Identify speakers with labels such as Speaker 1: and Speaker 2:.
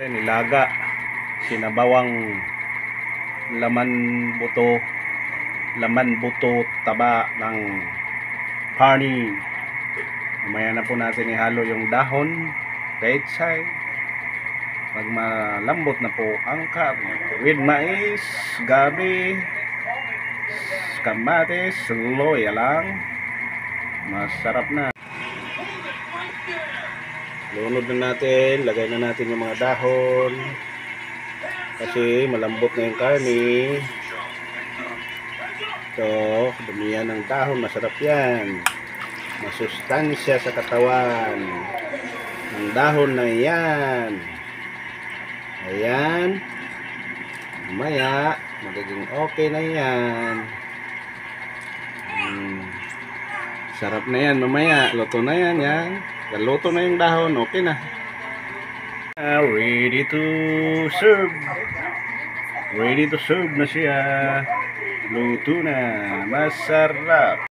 Speaker 1: Nilaga, sinabawang laman buto, taba ng carne. Mamaya na po natin ihalo yung dahon, pechay. Pag malambot na po ang karne, with mais, gabi, kamatis, loya lang, masarap na. Lunod na natin, lagay na natin yung mga dahon kasi malambot na yung karne. Ito, dumiyan ng dahon, masarap yan, masustansya sa katawan ng dahon na yan. Ayan, mamaya magiging okay na yan. Sarap na yan, mamaya luto na yan. Luto na yung dahon, okay na. Ready to serve. Ready to serve na siya. Luto na, masarap.